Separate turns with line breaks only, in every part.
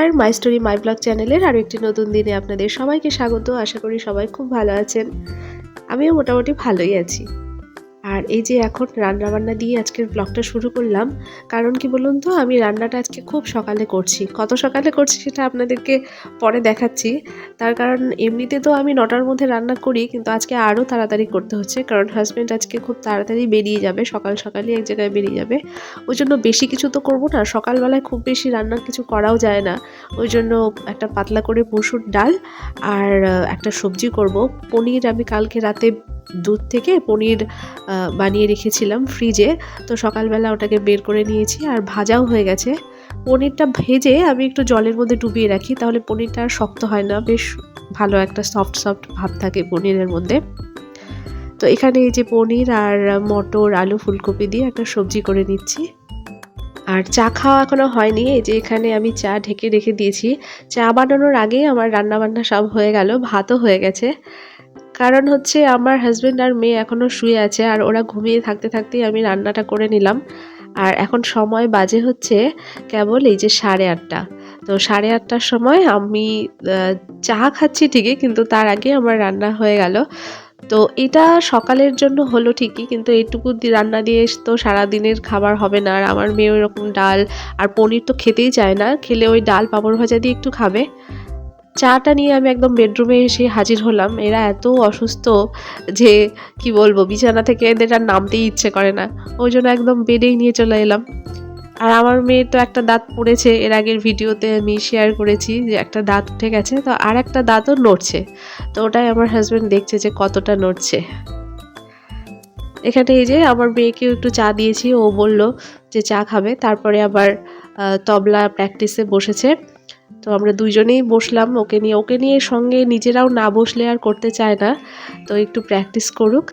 নমস্কার, my story my blog চ্যানেলের আরও একটি নতুন দিনে আপনাদের সবাইকে স্বাগত। আশা করি সবাই খুব ভালো আছেন। আমিও মোটামুটি ভালোই আছি। আর এই যে এখন রান্নাবান্না দিয়ে আজকের ব্লগটা শুরু করলাম। কারণ কি বলুন তো, আমি রান্নাটা আজকে খুব সকালে করছি। কত সকালে করছি সেটা আপনাদেরকে পরে দেখাচ্ছি। তার কারণ এমনিতে তো আমি 9টার মধ্যে রান্না করি, কিন্তু আজকে আরও তাড়াতাড়ি করতে হচ্ছে, কারণ হাজব্যান্ড আজকে খুব তাড়াতাড়ি বেরিয়ে যাবে, সকাল সকালই এক জায়গায় বেরিয়ে যাবে। ওই জন্য বেশি কিছু তো করবো না, সকালবেলায় খুব বেশি রান্নার কিছু করাও যায় না। ওই জন্য একটা পাতলা করে মসুর ডাল আর একটা সবজি করব। পনির আমি কালকে রাতে দুধ থেকে পনির বানিয়ে রেখেছিলাম ফ্রিজে, তো সকালবেলা ওটাকে বের করে নিয়েছি আর ভাজাও হয়ে গেছে। পনিরটা ভেজে আমি একটু জলের মধ্যে ডুবিয়ে রাখি, তাহলে পনিরটা আর শক্ত হয় না, বেশ ভালো একটা সফট সফট ভাব থাকে পনিরের মধ্যে। তো এখানে এই যে পনির আর মটর, আলু, ফুলকপি দিয়ে একটা সবজি করে নিচ্ছি। আর চা খাওয়া এখনো হয়নি, এই যে এখানে আমি চা ঢেকে রেখে দিয়েছি। চা বানানোর আগেই আমার রান্নাবান্না সব হয়ে গেল, ভাতও হয়ে গেছে। কারণ হচ্ছে আমার হাজব্যান্ড আর মেয়ে এখনও শুয়ে আছে, আর ওরা ঘুমিয়ে থাকতে থাকতেই আমি রান্নাটা করে নিলাম। আর এখন সময় বাজে হচ্ছে কেবল এই যে 8:30। তো 8:30টার সময় আমি চা খাচ্ছি ঠিকই, কিন্তু তার আগে আমার রান্না হয়ে গেল। তো এটা সকালের জন্য হলো ঠিকই, কিন্তু এইটুকু রান্না দিয়ে তো সারাদিনের খাবার হবে না। আর আমার মেয়ে ওইরকম ডাল আর পনির তো খেতেই চায় না, খেলে ওই ডাল পাঁপড় ভাজা দিয়ে একটু খাবে। চাটা নিয়ে আমি একদম বেডরুমে এসে হাজির হলাম। এরা এত অসুস্থ যে কি বলবো, বিছানা থেকে এদের আর নামতেই ইচ্ছে করে না। ওই জন্য একদম বেডেই নিয়ে চলে এলাম। আর আমার মেয়ের তো একটা দাঁত পড়েছে, এর আগের ভিডিওতে আমি শেয়ার করেছি যে একটা দাঁত উঠে গেছে, তো আর একটা দাঁতও নড়ছে। তো ওটাই আমার হাজব্যান্ড দেখছে যে কতটা নড়ছে। এখানে এই যে আমার মেয়েকেও একটু চা দিয়েছি, ও বলল যে চা খাবে। তারপরে আবার তবলা প্র্যাকটিসে বসেছে। তো আমরা দুইজনেই বসলাম ওকে নিয়ে সঙ্গে নিজেরাও না বসলে আর করতে চায় না, তো একটু প্র্যাকটিস করুক।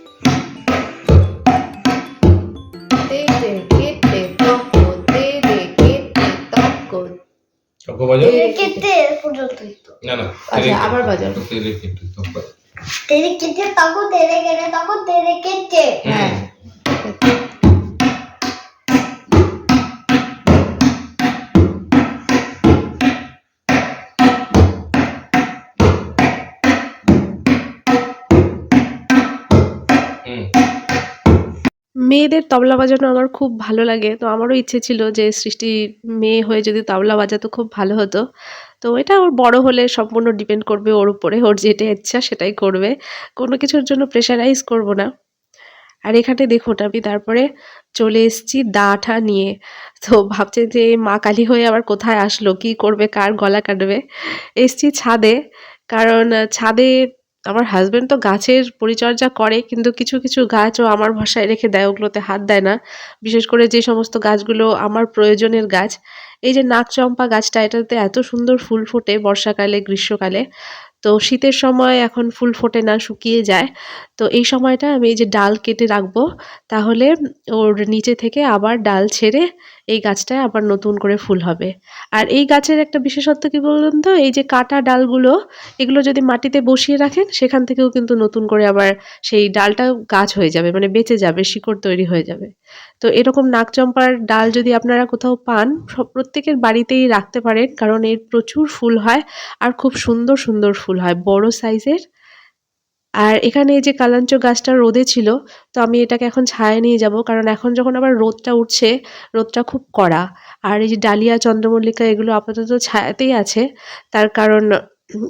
আচ্ছা, আবার বাজাও। হ্যাঁ, মেয়েদের তবলা বাজানো আমার খুব ভালো লাগে। তো আমারও ইচ্ছে ছিল যে সৃষ্টি মেয়ে হয়ে যদি তবলা বাজাতো খুব ভালো হতো। তো এটা ওর বড় হলে সম্পূর্ণ ডিপেন্ড করবে ওর উপরে, ওর যেটা ইচ্ছা সেটাই করবে, কোনো কিছুর জন্য প্রেশারাইজ করব না। আর এখানে দেখুন আমি তারপরে চলে এসেছি দাটা নিয়ে। তো ভাবছে যে মা কালী হয়ে আবার কোথায় আসলো, কি করবে, কার গলা কাটবে। এসছি ছাদে, কারণ ছাদে আমার হাজবেন্ড তো গাছের পরিচর্যা করে, কিন্তু কিছু কিছু গাছ ও আমার ভরসায় রেখে দেয়, ওগুলোতে হাত দেয় না। বিশেষ করে যে সমস্ত গাছগুলো আমার প্রয়োজনের গাছ, এই যে নাকচম্পা গাছটা, এটাতে এত সুন্দর ফুল ফোটে বর্ষাকালে, গ্রীষ্মকালে। তো শীতের সময় এখন ফুল ফোটে না, শুকিয়ে যায়। তো এই সময়টা আমি এই যে ডাল কেটে রাখবো, তাহলে ওর নিচে থেকে আবার ডাল ছেড়ে এই গাছটায় আবার নতুন করে ফুল হবে। আর এই গাছের একটা বিশেষত্ব কি বলুন তো, এই যে কাটা ডালগুলো, এগুলো যদি মাটিতে বসিয়ে রাখেন, সেখান থেকেও কিন্তু নতুন করে আবার সেই ডালটা গাছ হয়ে যাবে, মানে বেঁচে যাবে, শিকড় তৈরি হয়ে যাবে। তো এরকম নাকচম্পার ডাল যদি আপনারা কোথাও পান, প্রত্যেকের বাড়িতেই রাখতে পারেন, কারণ এর প্রচুর ফুল হয় আর খুব সুন্দর সুন্দর ফুল হয়, বড় সাইজের। আর এখানে এই যে কালাঞ্চ গাছটা রোদে ছিল, তো আমি এটাকে এখন ছায়ায় নিয়ে যাব, কারণ এখন যখন আবার রোদটা উঠছে, রোদটা খুব কড়া। আর এই যে ডালিয়া, চন্দ্রমল্লিকা, এগুলো আপাতত ছায়াতেই আছে, তার কারণ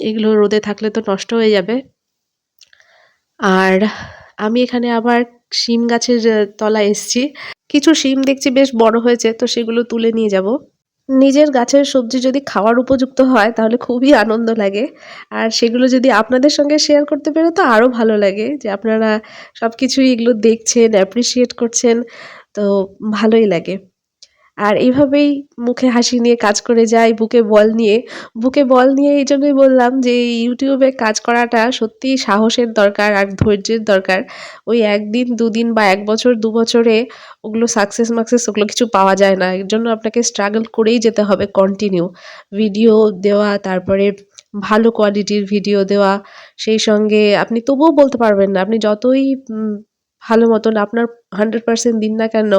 এগুলো রোদে থাকলে তো নষ্ট হয়ে যাবে। আর আমি এখানে আবার শিম গাছের তলায় এসছি। কিছু শিম দেখছি বেশ বড় হয়েছে, তো সেগুলো তুলে নিয়ে যাব। নিজের গাছের সবজি যদি খাওয়ার উপযুক্ত হয় তাহলে খুবই আনন্দ লাগে। আর সেগুলো যদি আপনাদের সঙ্গে শেয়ার করতে পেরে তো আরও ভালো লাগে, যে আপনারা সবকিছুই এগুলো দেখছেন, অ্যাপ্রিশিয়েট করছেন, তো ভালোই লাগে। আর এইভাবেই মুখে হাসি নিয়ে কাজ করে যাই, বুকে বল নিয়ে। বুকে বল নিয়ে এই জন্যই বললাম যে ইউটিউবে কাজ করাটা সত্যিই সাহসের দরকার আর ধৈর্যের দরকার। ওই ১ দিন ২ দিন বা ১ বছর ২ বছরে ওগুলো সাকসেস ওগুলো কিছু পাওয়া যায় না। এর জন্য আপনাকে স্ট্রাগল করেই যেতে হবে কন্টিনিউ। ভিডিও দেওয়া, তারপরে ভালো কোয়ালিটির ভিডিও দেওয়া, সেই সঙ্গে আপনি তবুও বলতে পারবেন না। আপনি যতই ভালো মতন আপনার 100% দিন না কেন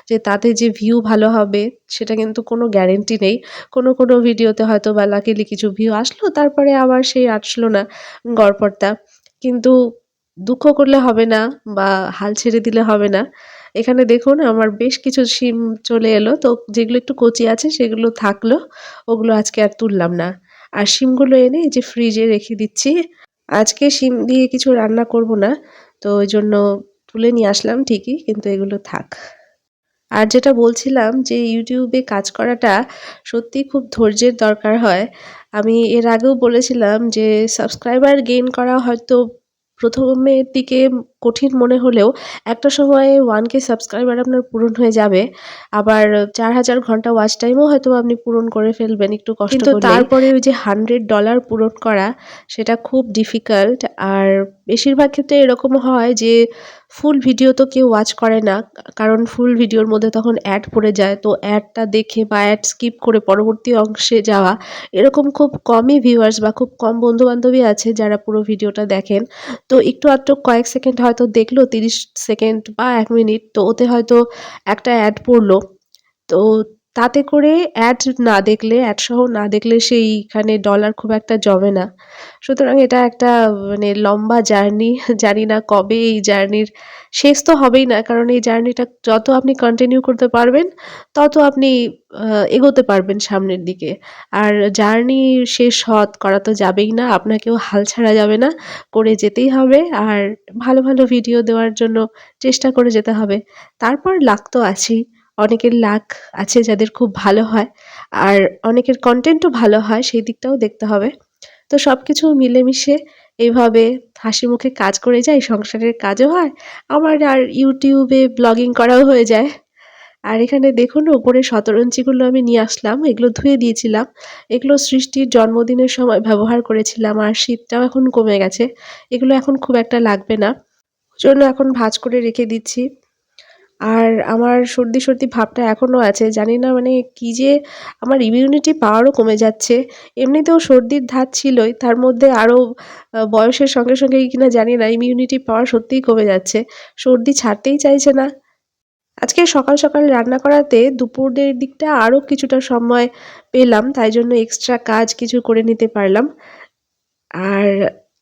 যে তাতে যে ভিউ ভালো হবে সেটা কিন্তু কোনো গ্যারান্টি নেই। কোনো ভিডিওতে হয়তোবা লাকিলি কিছু ভিউ আসলো তারপরে আবার সেই আসলো না গড়পড়তা। কিন্তু দুঃখ করলে হবে না বা হাল ছেড়ে দিলে হবে না। এখানে দেখুন আমার বেশ কিছু শিম চলে এলো। তো যেগুলো একটু কচি আছে সেগুলো থাকলো। ওগুলো আজকে আর তুললাম না। আর শিমগুলো এনে এই যে ফ্রিজে রেখে দিচ্ছি। আজকে শিম দিয়ে কিছু রান্না করব না। তো ওইজন্য তুলে নিয়ে আসলাম ঠিকই, কিন্তু এগুলো থাক। আর যেটা বলছিলাম যে YouTube এ কাজ করাটা সত্যিই খুব ধৈর্যের দরকার হয়। আমি এর আগেও বলেছিলাম যে সাবস্ক্রাইবার গেইন করা হয়তো ১ম এর দিকে কঠিন মনে হলেও একটা সময়ে 1K সাবস্ক্রাইবার আপনার পূরণ হয়ে যাবে। আবার ৪,০০০ ঘন্টা ওয়াচ টাইমও হয়তোবা আপনি পূরণ করে ফেলবেন একটু কষ্ট কিন্তু করলেই। তারপরে ওই যে $100 পূরণ করা সেটা খুব ডিফিকাল্ট। আর বেশিরভাগ ক্ষেত্রে এরকম হয় যে ফুল ভিডিও তো কেউ ওয়াচ করে না। কারণ ফুল ভিডিওর মধ্যে তখন অ্যাড পড়ে যায়। তো অ্যাডটা দেখে বা অ্যাড স্কিপ করে পরবর্তী অংশে যাওয়া, এরকম খুব কমই ভিউয়ার্স বা খুব কম বন্ধু-বান্ধবী আছে যারা পুরো ভিডিওটা দেখেন। তো একটু আধটু কয়েক সেকেন্ড হয়তো দেখলো ৩০ সেকেন্ড বা ১ মিনিট। তো ওতে হয়তো একটা অ্যাড পড়ল। তো তাতে করে অ্যাড না দেখলে, অ্যাড সহ না দেখলে সেইখানে ডলার খুব একটা জমে না। সুতরাং এটা একটা মানে লম্বা জার্নি। জানি না কবে এই জার্নির শেষ তো হবেই না। কারণ এই জার্নিটা যত আপনি কন্টিনিউ করতে পারবেন, তত আপনি আ এগোতে পারবেন সামনের দিকে। আর জার্নি শেষ করা তো যাবেই না। আপনাকেও হাল ছাড়া যাবে না। করে যেতেই হবে। আর ভালো ভিডিও দেওয়ার জন্য চেষ্টা করে যেতে হবে। তারপর লাক তো আছেই। অনেকের লাক আছে যাদের খুব ভালো হয়। আর অনেকের কনটেন্টও ভালো হয়, সেই দিকটাও দেখতে হবে। তো সবকিছু মিলেমিশে এইভাবে হাসিমুখে কাজ করে যাই, সংসারের কাজও হয়। আমার আর YouTube এ ব্লগিং করাও হয়ে যায়। আর এখানে দেখুন উপরে শতরঞ্চিগুলো আমি নিয়ে আসলাম। এগুলো ধুয়ে দিয়েছিলাম। এগুলো সৃষ্টির জন্মদিনের সময় ব্যবহার করেছিলাম। আর শীতটাও এখন কমে গেছে। এগুলো এখন খুব একটা লাগবে না। ওজন্য এখন ভাঁজ করে রেখে দিচ্ছি। আর আমার সর্দি ভাবটা এখনো আছে। জানি না মানে কি যে আমার ইমিউনিটি পাওয়ারও কমে যাচ্ছে। এমনিতেও সর্দির ধাত ছিলই। তার মধ্যে আরো বয়সের সঙ্গে কিনা জানি না ইমিউনিটি পাওয়ার সত্যিই কমে যাচ্ছে। সর্দি ছাড়তেই চাইছে না। আজকে সকাল রান্না করাতে দুপুরের দিকটা আরো কিছুটা সময় পেলাম। তাই জন্য এক্সট্রা কাজ কিছু করে নিতে পারলাম। আর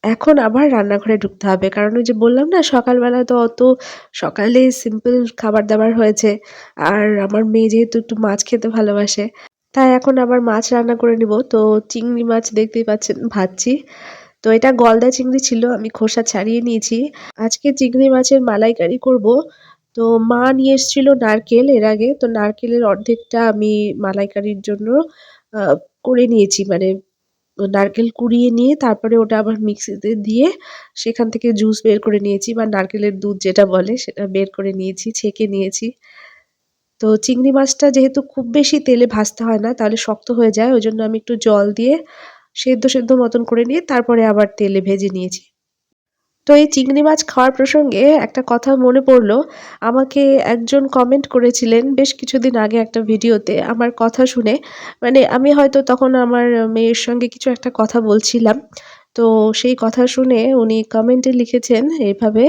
এখন আবার রান্নাঘরে ঢুকতে হবে। কারণ ওই যে বললাম না সকালবেলা তো অত সকালে সিম্পল খাবার-দাবার হয়েছে। আর আমার মেয়ে যেহেতু একটু মাছ খেতে ভালোবাসে, তাই এখন আবার মাছ রান্না করে নিব। তো চিংড়ি মাছ দেখতেই পাচ্ছেন ভাজছি। তো এটা গলদা চিংড়ি ছিল, আমি খোসা ছাড়িয়ে নিয়েছি। আজকে চিংড়ি মাছের মালাইকারি করব। তো মা নিয়ে এসেছিল নারকেল এর আগে। তো নারকেলের অর্ধেকটা আমি মালাইকারির জন্য আ করে নিয়েছি। মানে নারকেল কুড়িয়ে নিয়ে তারপরে ওটা আবার মিক্সিতে দিয়ে সেখান থেকে জুস বের করে নিয়েছি বা নারকেলের দুধ যেটা বলে সেটা বের করে নিয়েছি, ছেঁকে নিয়েছি। তো চিংড়ি মাছটা যেহেতু খুব বেশি তেলে ভাজতে হয় না, তাহলে শক্ত হয়ে যায়। ওইজন্য আমি একটু জল দিয়ে সেদ্ধ মতন করে নিয়ে তারপরে আবার তেলে ভেজে নিয়েছি। তো এই চিংড়ি মাছ খাওয়ার প্রসঙ্গে একটা কথা মনে পড়ল। আমাকে একজন কমেন্ট করেছিলেন বেশ কিছুদিন আগে একটা ভিডিওতে আমার কথা শুনে। মানে আমি হয়তো তখন আমার মেয়ের সঙ্গে কিছু একটা কথা বলছিলাম। তো সেই কথা শুনে উনি কমেন্টে লিখেছেন এভাবে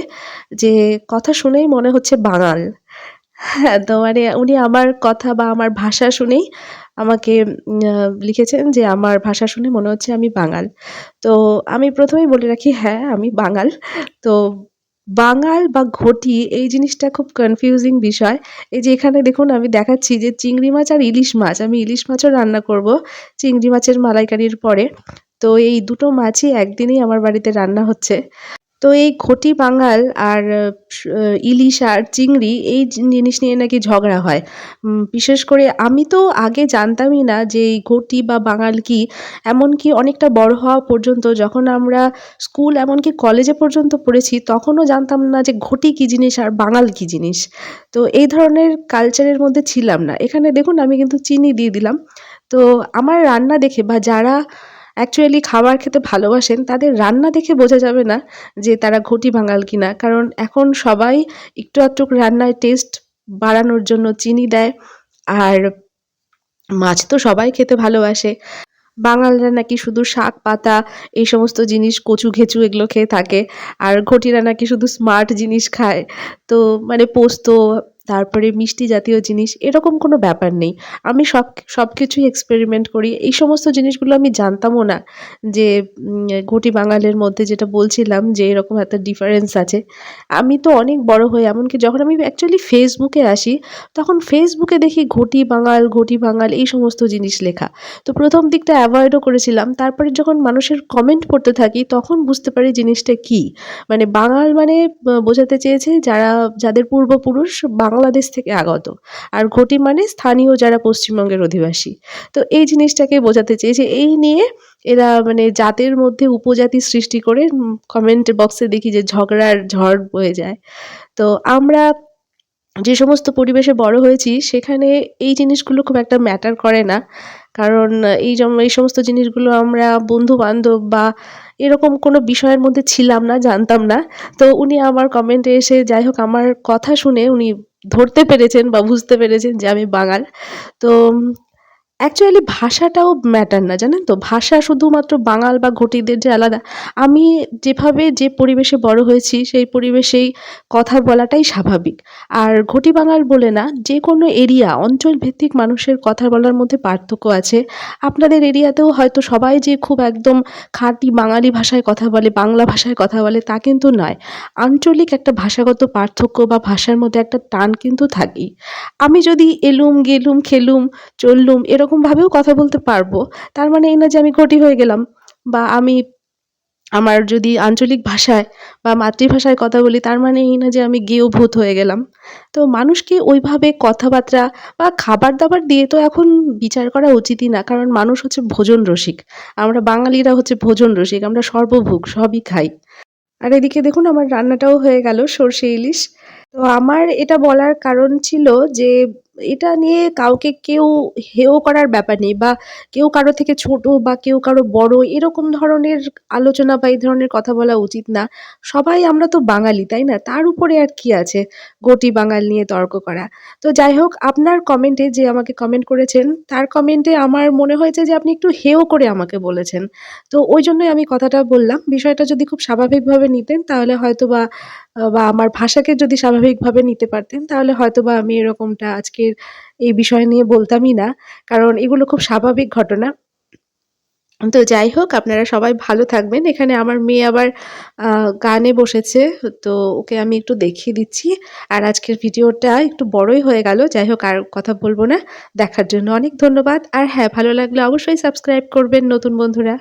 যে, "কথা শুনেই মনে হচ্ছে বাঙাল।" হ্যাঁ, তো মানে উনি আমার কথা বা আমার ভাষা শুনেই আমাকে লিখেছেন যে, "আমার ভাষা শুনে মনে হচ্ছে আমি বাঙাল।" তো আমি ১ম এই বলে রাখি, হ্যাঁ, আমি বাঙাল। তো বাঙাল বা ঘটি এই জিনিসটা খুব কনফিউজিং বিষয়। এই যে এখানে দেখুন আমি দেখাচ্ছি যে চিংড়ি মাছ আর ইলিশ মাছ। আমি ইলিশ মাছও রান্না করব চিংড়ি মাছের মালাইকারির পরে। তো এই দুটো মাছই একদিনেই আমার বাড়িতে রান্না হচ্ছে। তো এই ঘটি বাঙাল আর ইলিশ আর চিংড়ি এই জিনিস নিয়ে নাকি ঝগড়া হয়। বিশেষ করে আমি তো আগে জানতামই না যে এই ঘটি বা বাঙাল কি? এমনকি অনেকটা বড় হওয়া পর্যন্ত যখন আমরা স্কুল এমনকি কলেজে পর্যন্ত পড়েছি তখনও জানতাম না যে ঘটি কি জিনিস আর বাঙাল কি জিনিস। তো এই ধরনের কালচারের মধ্যে ছিলাম না। এখানে দেখুন আমি কিন্তু চিনি দিয়ে দিলাম। তো আমার রান্না দেখে বা যারা অ্যাকচুয়ালি খাবার খেতে ভালোবাসেন তাদের রান্না দেখে বোঝা যাবে না যে তারা ঘটি বাঙাল কিনা। কারণ এখন সবাই একটু আধটু রান্নায় টেস্ট বাড়ানোর জন্য চিনি দেয়। আর মাছ তো সবাই খেতে ভালোবাসে। বাঙালরা নাকি শুধু শাক পাতা এই সমস্ত জিনিস কচু ঘেঁচু এগুলো খেয়ে থাকে। আর ঘটিরা নাকি শুধু স্মার্ট জিনিস খায়। তো মানে পোস্ত, তারপরে মিষ্টি জাতীয় জিনিস এরকম কোনো ব্যাপার নেই। আমি সবকিছুই এক্সপেরিমেন্ট করি। এই সমস্ত জিনিসগুলো আমি জানতামও না যে ঘটি বাঙালের মধ্যে যেটা বলছিলাম যে এরকম একটা ডিফারেন্স আছে। আমি তো অনেক বড় হয়ে এমনকি যখন আমি অ্যাকচুয়ালি ফেসবুকে আসি, তখন ফেসবুকে দেখি ঘটি বাঙাল এই সমস্ত জিনিস লেখা। তো ১ম দিকটা এভয়েডও করেছিলাম। তারপরে যখন মানুষের কমেন্ট পড়তে থাকি তখন বুঝতে পারি জিনিসটা কী। মানে বাঙাল মানে বোঝাতে চেয়েছে যাদের পূর্বপুরুষ বাংলাদেশ থেকে আগত। আর ঘটি মানে স্থানীয় যারা পশ্চিমবঙ্গের অধিবাসী। তো এই জিনিসটাকে বোঝাতে চেয়েছে। এই নিয়ে এরা মানে জাতের মধ্যে উপজাতি সৃষ্টি করে কমেন্ট বক্সে দেখি যে ঝগড়ার ঝড় বয়ে যায়। তো আমরা যে সমস্ত পরিবেশে বড় হয়েছি সেখানে এই জিনিসগুলো খুব একটা ম্যাটার করে না। কারণ এই সমস্ত জিনিসগুলো আমরা বন্ধু-বান্ধব বা এরকম কোনো বিষয়ের মধ্যে ছিলাম না, জানতাম না। তো উনি আমার কমেন্টে এসে যাই হোক আমার কথা শুনে উনি ধরতে পেরেছেন বা বুঝতে পেরেছেন যে আমি বাঙাল। তো অ্যাকচুয়ালি ভাষাটাও ম্যাটার না, জানেন তো? ভাষা শুধুমাত্র বাঙাল বা ঘটিদের যে আলাদা, আমি যেভাবে যে পরিবেশে বড় হয়েছি সেই পরিবেশেই কথা বলাটাই স্বাভাবিক। আর ঘটি বাঙাল বলে না, যেকোনো এরিয়া অঞ্চলভিত্তিক মানুষের কথা বলার মধ্যে পার্থক্য আছে। আপনাদের এরিয়াতেও হয়তো সবাই যে খুব একদম খাঁটি বাঙালি ভাষায় কথা বলে, বাংলা ভাষায় কথা বলে তা কিন্তু নয়। আঞ্চলিক একটা ভাষাগত পার্থক্য বা ভাষার মধ্যে একটা টান কিন্তু থাকেই। আমি যদি এলুম, গেলুম, খেলুম, চললুম এরকমভাবেও কথা বলতে পারবো। তার মানে এই না যে আমি ঘটি হয়ে গেলাম বা আমি আমার যদি আঞ্চলিক ভাষায় বা মাতৃভাষায় কথা বলি তার মানে এই না যে আমি গেঁয়ো ভূত হয়ে গেলাম। তো মানুষকে ওইভাবে কথাবার্তা বা খাবার-দাবার দিয়ে তো এখন বিচার করা উচিতই না। কারণ মানুষ হচ্ছে ভোজন রসিক। আমরা বাঙালিরা হচ্ছে ভোজন রসিক। আমরা সর্বভুক, সবই খাই। আর এদিকে দেখুন আমার রান্নাটাও হয়ে গেল সরষে ইলিশ। তো আমার এটা বলার কারণ ছিল যে এটা নিয়ে কাউকে কেউ হেয় করার ব্যাপার নেই বা কেউ কারো থেকে ছোট বা কেউ কারো বড় এরকম ধরনের আলোচনা বা এই ধরনের কথা বলা উচিত না। সবাই আমরা তো বাঙালি, তাই না? তার উপরে আর কি আছে ঘটি বাঙাল নিয়ে তর্ক করা। তো যাই হোক আপনার কমেন্টে যে আমাকে কমেন্ট করেছেন তার কমেন্টে আমার মনে হয়েছে যে আপনি একটু হেয় করে আমাকে বলেছেন। তো ওইজন্যই আমি কথাটা বললাম। বিষয়টা যদি খুব স্বাভাবিকভাবে নিতেন তাহলে হয়তোবা বা আমার ভাষাকে যদি স্বাভাবিকভাবে নিতে পারতেন তাহলে হয়তোবা আমি এরকমটা আজকের এই বিষয় নিয়ে বলতামই না। কারণ এগুলো খুব স্বাভাবিক ঘটনা। তো যাই হোক আপনারা সবাই ভালো থাকবেন। এখানে আমার মেয়ে আবার আ গানে বসেছে। তো ওকে আমি একটু দেখিয়ে দিচ্ছি। আর আজকের ভিডিওটা একটু বড়ই হয়ে গেল। যাই হোক আর কথা বলব না। দেখার জন্য অনেক ধন্যবাদ। আর হ্যাঁ, ভালো লাগলে অবশ্যই সাবস্ক্রাইব করবেন নতুন বন্ধুরা।